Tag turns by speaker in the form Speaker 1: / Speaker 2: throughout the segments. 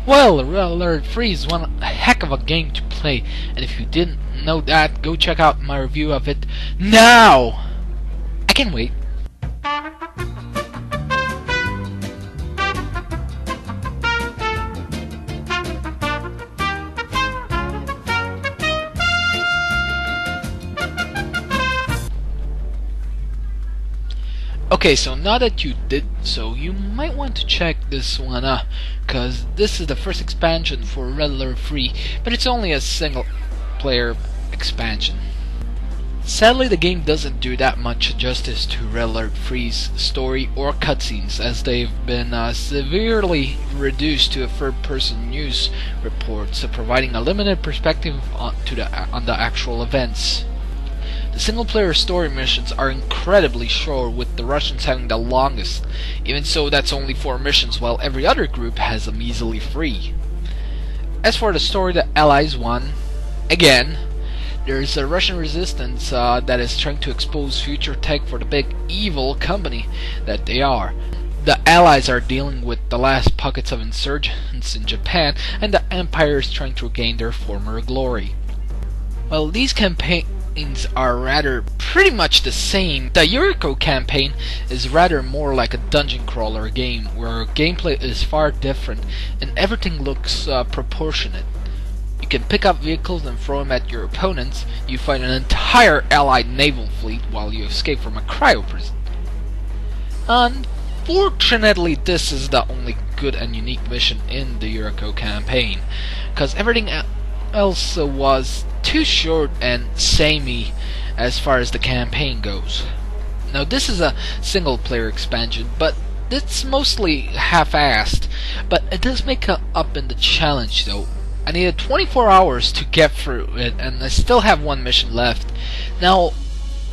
Speaker 1: Well, Red Alert 3 is one heck of a game to play, and if you didn't know that, go check out my review of it now! I can wait. Okay, so now that you did so, you might want to check this one out, cause this is the first expansion for Red Alert 3, but it's only a single player expansion. Sadly, the game doesn't do that much justice to Red Alert 3's story or cutscenes, as they've been severely reduced to a third-person news report, so providing a limited perspective on the actual events. The single-player story missions are incredibly short, with the Russians having the longest. Even so, that's only 4 missions, while every other group has them easily 3. As for the story, the Allies won. Again, there's a Russian resistance that is trying to expose future tech for the big evil company that they are. The Allies are dealing with the last pockets of insurgents in Japan, and the Empire is trying to regain their former glory. Well, these campaigns are rather pretty much the same. The Yuriko Campaign is rather more like a dungeon crawler game, where gameplay is far different and everything looks proportionate. You can pick up vehicles and throw them at your opponents. You fight an entire allied naval fleet while you escape from a cryo prison. Unfortunately, this is the only good and unique mission in the Yuriko Campaign, because everything else was too short and samey as far as the campaign goes. Now, this is a single player expansion, but it's mostly half-assed, but it does make up in the challenge though. I needed 24 hours to get through it, and I still have 1 mission left. Now,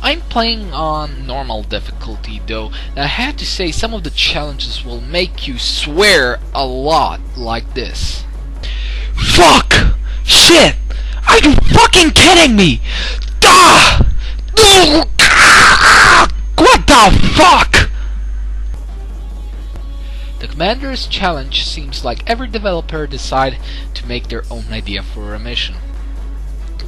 Speaker 1: I'm playing on normal difficulty though, and I have to say some of the challenges will make you swear a lot, like this. Fuck! Shit! Are you fucking kidding me? What the fuck? The Commander's Challenge seems like every developer decided to make their own idea for a mission,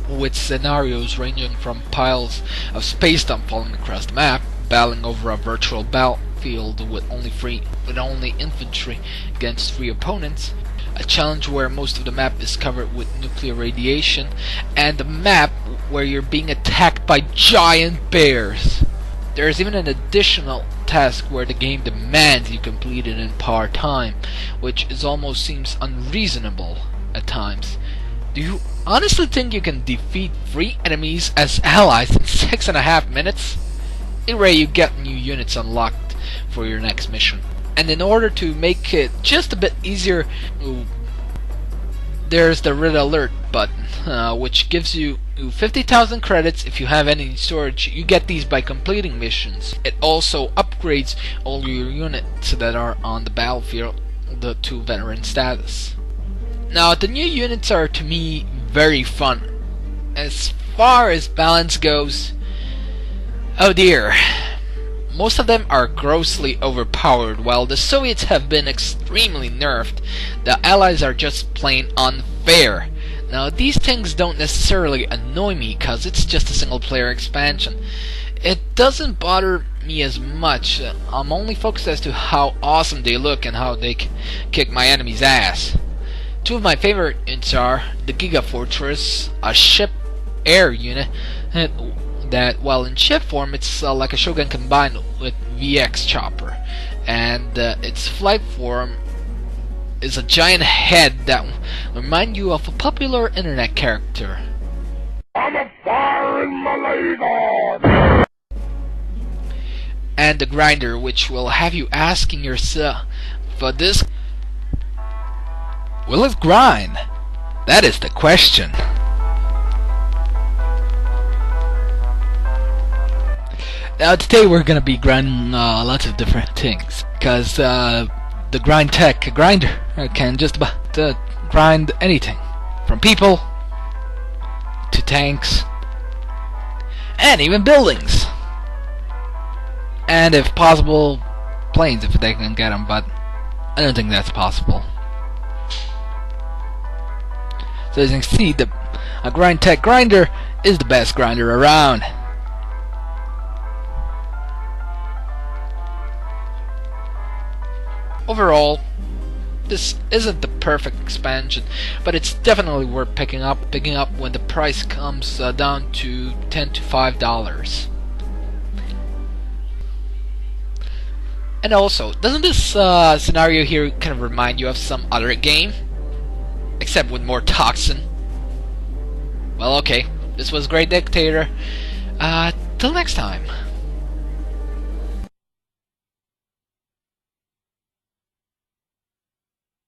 Speaker 1: with scenarios ranging from piles of space dump falling across the map, battling over a virtual battlefield with only infantry against 3 opponents, a challenge where most of the map is covered with nuclear radiation, and a map where you're being attacked by giant bears. There is even an additional task where the game demands you complete it in part-time, which almost seems unreasonable at times. Do you honestly think you can defeat 3 enemies as allies in 6.5 minutes? Anyway, you get new units unlocked for your next mission. And in order to make it just a bit easier, there's the Red Alert button, which gives you 50,000 credits if you have any storage. You get these by completing missions. It also upgrades all your units that are on the battlefield to veteran status. Now, the new units are, to me, very fun. As far as balance goes, oh dear. Most of them are grossly overpowered, while the Soviets have been extremely nerfed. The Allies are just plain unfair. Now, these things don't necessarily annoy me, cause it's just a single player expansion. It doesn't bother me as much. I'm only focused as to how awesome they look and how they kick my enemy's ass. 2 of my favorite units are the Giga Fortress, a ship air unit that, while in ship form, it's like a Shogun combined with VX chopper, and its flight form is a giant head that will remind you of a popular internet character. I'm a fire in my laser! And the Grinder, which will have you asking yourself, for this, will it grind? That is the question. Now, today we're gonna be grinding lots of different things, because the grinder can just about grind anything, from people to tanks and even buildings, and if possible, planes if they can get them, but I don't think that's possible. So as you can see, a Grind Tech grinder is the best grinder around. Overall, this isn't the perfect expansion, but it's definitely worth picking up when the price comes down to $10 to $5. And also, doesn't this scenario here kind of remind you of some other game? Except with more toxin. Well, okay, this was Greatdictator. Till next time.